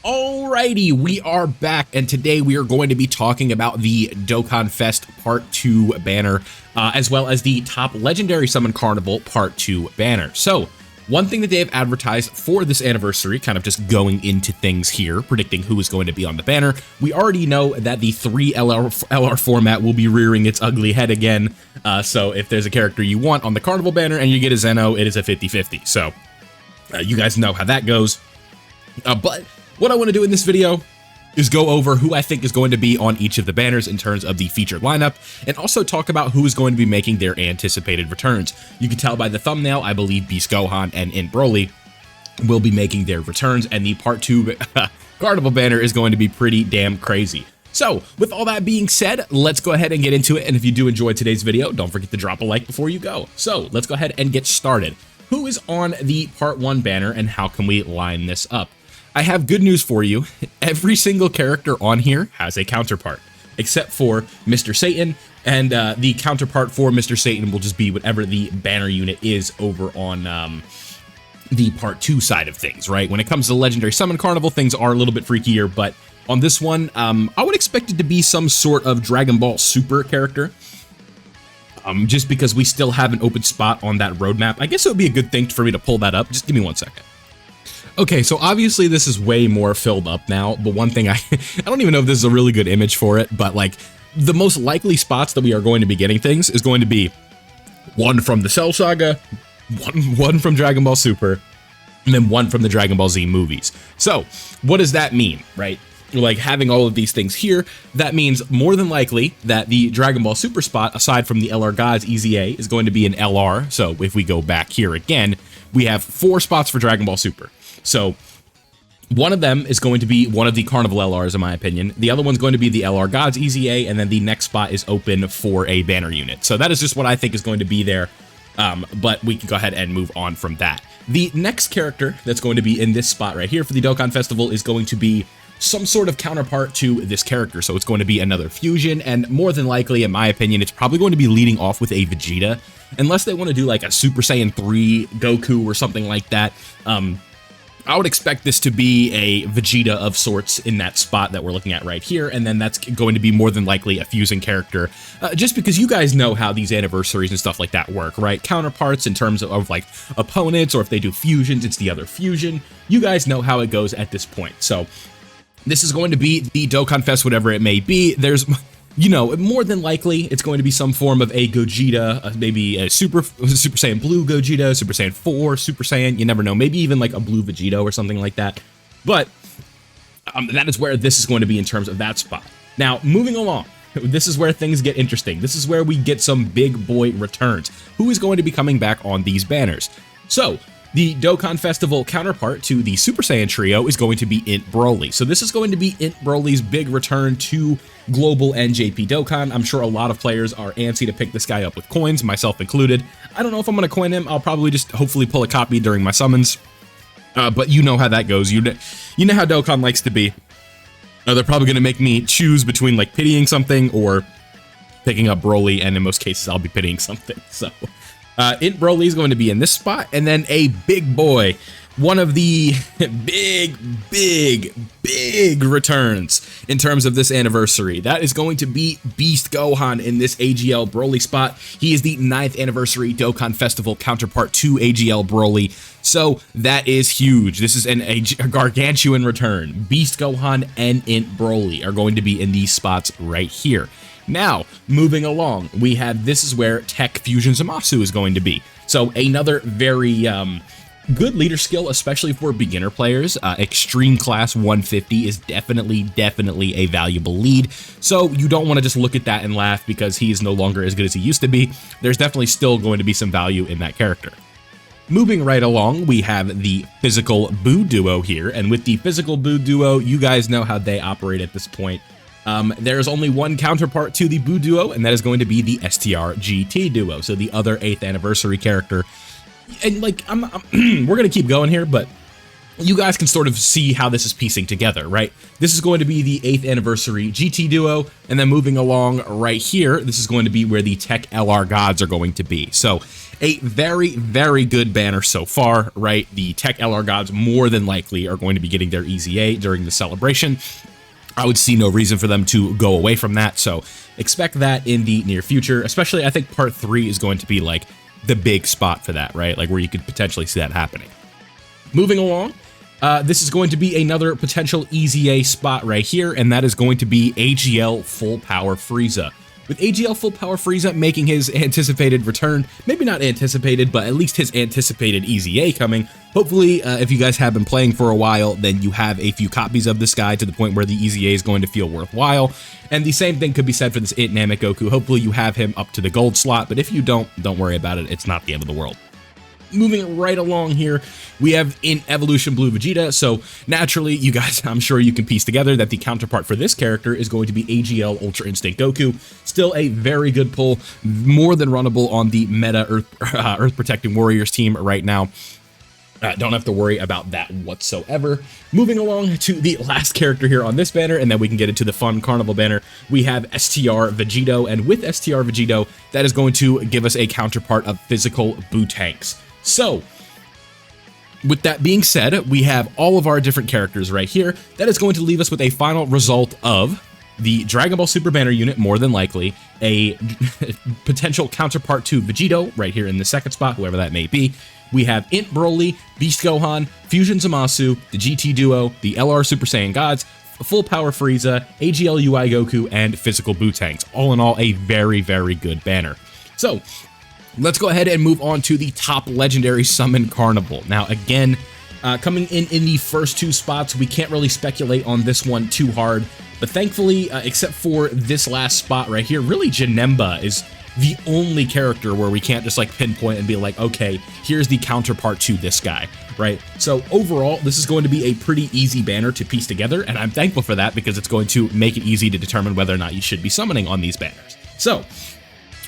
Alrighty, we are back, and today we are going to be talking about the Dokkan Fest Part 2 banner, as well as the Top Legendary Summon Carnival Part 2 banner. So, one thing that they have advertised for this anniversary, kind of just going into things here, predicting who is going to be on the banner, we already know that the 3 LR format will be rearing its ugly head again, so if there's a character you want on the Carnival banner and you get a Zeno, it is a 50-50, so you guys know how that goes, but what I want to do in this video is go over who I think is going to be on each of the banners in terms of the featured lineup, and also talk about who is going to be making their anticipated returns. You can tell by the thumbnail, I believe Beast Gohan and Int Broly will be making their returns, and the Part 2 Carnival banner is going to be pretty damn crazy. So, with all that being said, let's go ahead and get into it, and if you do enjoy today's video, don't forget to drop a like before you go. So, let's go ahead and get started. Who is on the Part 1 banner, and how can we line this up? I have good news for you. Every single character on here has a counterpart, except for Mr. Satan, and the counterpart for Mr. Satan will just be whatever the banner unit is over on the Part 2 side of things, right? When it comes to Legendary Summon Carnival, things are a little bit freakier, but on this one, I would expect it to be some sort of Dragon Ball Super character, just because we still have an open spot on that roadmap. I guess it would be a good thing for me to pull that up. Just give me 1 second. Okay, so obviously this is way more filled up now, but one thing I don't even know if this is a really good image for it, but like the most likely spots that we are going to be getting things is going to be one from the Cell Saga, one from Dragon Ball Super, and then one from the Dragon Ball Z movies. So what does that mean, right? Like having all of these things here, that means more than likely that the Dragon Ball Super spot, aside from the LR Gods EZA, is going to be an LR. So if we go back here again, we have 4 spots for Dragon Ball Super. So one of them is going to be one of the Carnival LRs, in my opinion. The other one's going to be the LR Gods EZA, and then the next spot is open for a banner unit. So that is just what I think is going to be there, but we can go ahead and move on from that. The next character that's going to be in this spot right here for the Dokkan Festival is going to be some sort of counterpart to this character. So it's going to be another fusion, and more than likely, in my opinion, it's probably going to be leading off with a Vegeta, unless they want to do like a Super Saiyan 3 Goku or something like that. I would expect this to be a Vegeta of sorts in that spot that we're looking at right here, and then that's going to be more than likely a fusing character, just because you guys know how these anniversaries and stuff like that work, right? Counterparts in terms of like opponents, or if they do fusions, it's the other fusion. You guys know how it goes at this point. So this is going to be the Dokkan Fest, whatever it may be. There's, you know, more than likely, it's going to be some form of a Gogeta, maybe a Super Saiyan Blue Gogeta, Super Saiyan 4, Super Saiyan, you never know, maybe even like a Blue Vegeta or something like that. But that is where this is going to be in terms of that spot. Now, moving along, this is where things get interesting. This is where we get some big boy returns. Who is going to be coming back on these banners? So, the Dokkan Festival counterpart to the Super Saiyan trio is going to be Int Broly. So this is going to be Int Broly's big return to Global NJP Dokkan. I'm sure a lot of players are antsy to pick this guy up with coins, myself included. I don't know if I'm going to coin him. I'll probably just hopefully pull a copy during my summons. But you know how that goes. You know how Dokkan likes to be. They're probably going to make me choose between like pitying something or picking up Broly, and in most cases I'll be pitying something. So Int Broly is going to be in this spot, and then a big boy, one of the big returns in terms of this anniversary. That is going to be Beast Gohan in this AGL Broly spot. He is the 9th anniversary Dokkan Festival counterpart to AGL Broly, so that is huge. This is a gargantuan return. Beast Gohan and Int Broly are going to be in these spots right here. Now, moving along, we have, this is where Tech Fusion Zamasu is going to be. So another very good leader skill, especially for beginner players. Extreme Class 150 is definitely a valuable lead. So you don't want to just look at that and laugh because he is no longer as good as he used to be. There's definitely still going to be some value in that character. Moving right along, we have the Physical Boo Duo here, and with the Physical Boo Duo, you guys know how they operate at this point. There's only one counterpart to the Boo Duo, and that is going to be the STR GT Duo, so the other 8th anniversary character. And like, we're gonna keep going here, but you guys can sort of see how this is piecing together, right? This is going to be the 8th anniversary GT duo, and then moving along right here, this is going to be where the Tech LR gods are going to be. So a very, very good banner so far, right? The Tech LR gods more than likely are going to be getting their EZA during the celebration. I would see no reason for them to go away from that, so expect that in the near future, especially I think part 3 is going to be like the big spot for that, right? Like where you could potentially see that happening. Moving along, this is going to be another potential EZA spot right here, and that is going to be AGL Full Power Frieza. With AGL Full Power Frieza making his anticipated return, maybe not anticipated, but at least his anticipated EZA coming. Hopefully, if you guys have been playing for a while, then you have a few copies of this guy to the point where the EZA is going to feel worthwhile. And the same thing could be said for this It Namek Goku. Hopefully you have him up to the gold slot, but if you don't worry about it. It's not the end of the world. Moving right along here, we have in Evolution Blue Vegeta, so naturally, you guys, I'm sure you can piece together that the counterpart for this character is going to be AGL Ultra Instinct Goku. Still a very good pull, more than runnable on the meta Earth Protecting Warriors team right now. Don't have to worry about that whatsoever. Moving along to the last character here on this banner, and then we can get into the fun Carnival banner. We have STR Vegito, and with STR Vegito, that is going to give us a counterpart of physical Bootanks. So, with that being said, we have all of our different characters right here. That is going to leave us with a final result of the Dragon Ball Super Banner unit, more than likely, a potential counterpart to Vegito, right here in the second spot, whoever that may be. We have Int Broly, Beast Gohan, Fusion Zamasu, the GT Duo, the LR Super Saiyan Gods, Full Power Frieza, AGL UI Goku, and Physical Bootanks. All in all, a very, very good banner. So, let's go ahead and move on to the top legendary summon Carnival. Now, again, coming in the first 2 spots, we can't really speculate on this one too hard, but thankfully, except for this last spot right here, really Janemba is the only character where we can't just like pinpoint and be like, okay, here's the counterpart to this guy, right? So overall, this is going to be a pretty easy banner to piece together, and I'm thankful for that because it's going to make it easy to determine whether or not you should be summoning on these banners. So,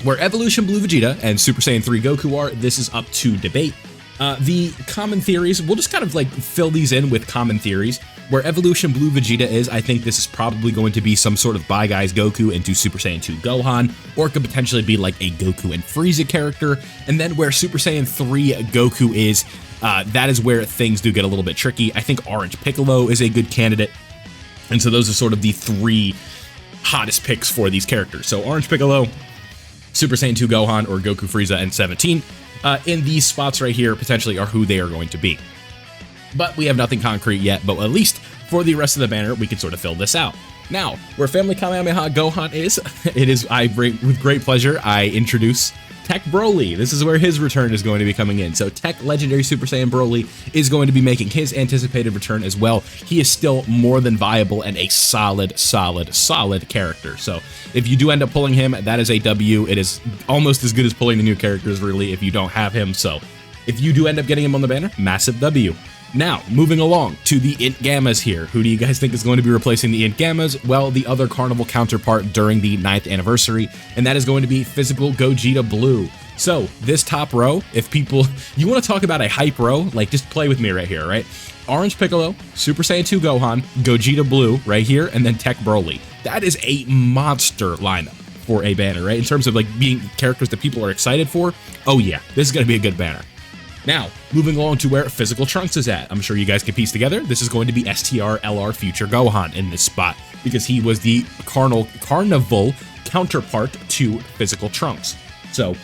where Evolution Blue Vegeta and Super Saiyan 3 Goku are, this is up to debate. The common theories, we'll just kind of like fill these in with common theories. Where Evolution Blue Vegeta is, I think this is probably going to be some sort of Bye Guys Goku into Super Saiyan 2 Gohan, or it could potentially be like a Goku and Frieza character. And then where Super Saiyan 3 Goku is, that is where things do get a little bit tricky. I think Orange Piccolo is a good candidate. And so those are sort of the 3 hottest picks for these characters. So Orange Piccolo, Super Saiyan 2 Gohan, or Goku Frieza and 17 in these spots right here potentially are who they are going to be. But we have nothing concrete yet, but at least for the rest of the banner, we can sort of fill this out. Now, where Family Kamehameha Gohan is, with great pleasure, I introduce Tech Broly. This is where his return is going to be coming in. So Tech Legendary Super Saiyan Broly is going to be making his anticipated return as well. He is still more than viable and a solid character. So if you do end up pulling him, that is a W. It is almost as good as pulling the new characters, really, if you don't have him. So if you do end up getting him on the banner, massive W. Now, moving along to the Int Gammas here. Who do you guys think is going to be replacing the Int Gammas? Well, the other Carnival counterpart during the 9th anniversary, and that is going to be Physical Gogeta Blue. So, this top row, if people, you want to talk about a hype row, like just play with me right here, right? Orange Piccolo, Super Saiyan 2 Gohan, Gogeta Blue right here, and then Tech Broly. That is a monster lineup for a banner, right? In terms of like being characters that people are excited for, oh yeah, this is going to be a good banner. Now, moving along to where Physical Trunks is at. I'm sure you guys can piece together. This is going to be STR LR Future Gohan in this spot because he was the Carnival counterpart to Physical Trunks. So,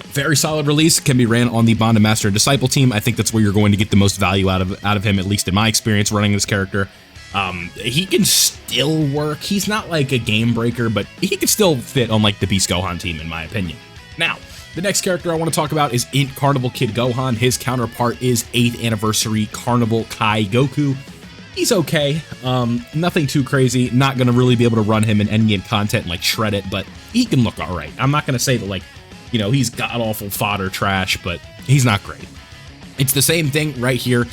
very solid release, can be ran on the Bond Master and Disciple team. I think that's where you're going to get the most value out of him, at least in my experience running this character. He can still work. He's not like a game breaker, but he can still fit on like the Beast Gohan team, in my opinion. Now, the next character I want to talk about is Int Carnival Kid Gohan. His counterpart is 8th Anniversary Carnival Kai Goku. He's okay, nothing too crazy, not going to really be able to run him in endgame content and like shred it, but he can look alright. I'm not going to say that like, you know, he's god-awful fodder trash, but he's not great. It's the same thing right here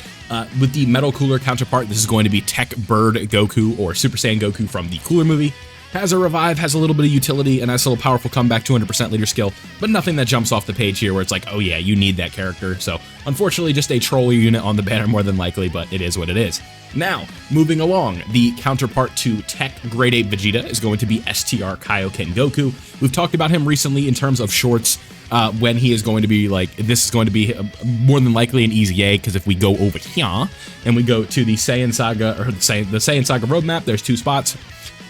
with the Metal Cooler counterpart. This is going to be Tech Bird Goku or Super Saiyan Goku from the Cooler movie. Has a revive, has a little bit of utility, a nice little powerful comeback, 200% leader skill, but nothing that jumps off the page here where it's like, oh yeah, you need that character. So unfortunately, just a troller unit on the banner more than likely, but it is what it is. Now, moving along, the counterpart to Tech Grade 8 Vegeta is going to be STR Kaioken Goku. We've talked about him recently in terms of shorts, when he is going to be like, this is going to be more than likely an easy A, because if we go over here and we go to the Saiyan Saga, or the Saiyan Saga roadmap, there's 2 spots.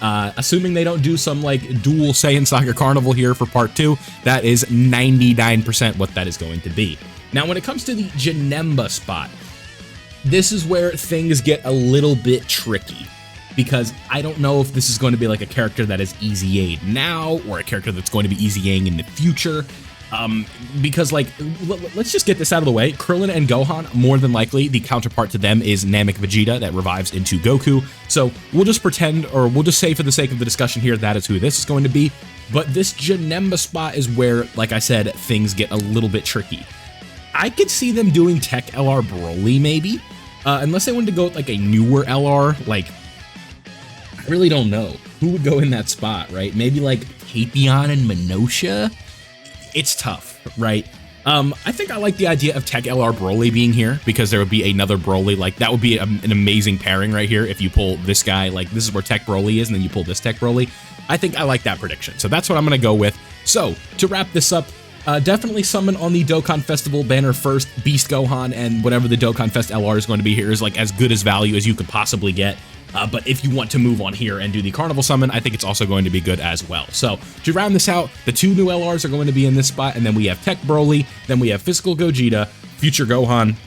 Assuming they don't do some like dual Saiyan Saga Carnival here for part 2, that is 99% what that is going to be. Now, when it comes to the Janemba spot, this is where things get a little bit tricky, because I don't know if this is going to be like a character that is easy A'd now, or a character that's going to be easy A'ing in the future. Because like, let's just get this out of the way. Krillin and Gohan, more than likely, the counterpart to them is Namek Vegeta that revives into Goku. So we'll just pretend, or we'll just say for the sake of the discussion here, that is who this is going to be. But this Janemba spot is where, like I said, things get a little bit tricky. I could see them doing Tech LR Broly maybe, unless they wanted to go with like a newer LR. Like, I really don't know who would go in that spot, right? Maybe like Tapion and Minosha. It's tough, right? I think I like the idea of Tech LR Broly being here, because there would be another Broly. Like, that would be an amazing pairing right here if you pull this guy. Like, this is where Tech Broly is, and then you pull this Tech Broly. I think I like that prediction, so that's what I'm going to go with. So, to wrap this up, definitely summon on the Dokkan Festival banner first. Beast Gohan and whatever the Dokkan Fest LR is going to be here is like as good as value as you could possibly get. But if you want to move on here and do the Carnival Summon, I think it's also going to be good as well. So to round this out, the 2 new LRs are going to be in this spot, and then we have Tech Broly, then we have Physical Gogeta, Future Gohan,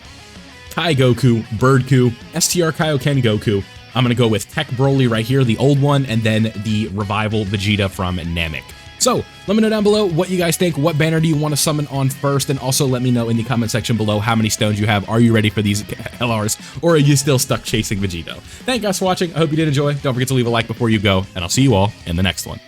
Kai Goku, Birdku, STR Kaioken Goku. I'm going to go with Tech Broly right here, the old one, and then the Revival Vegeta from Namek. So let me know down below what you guys think. What banner do you want to summon on first? And also let me know in the comment section below how many stones you have. Are you ready for these LRs, or are you still stuck chasing Vegito? Thank you guys for watching. I hope you did enjoy. Don't forget to leave a like before you go, and I'll see you all in the next one.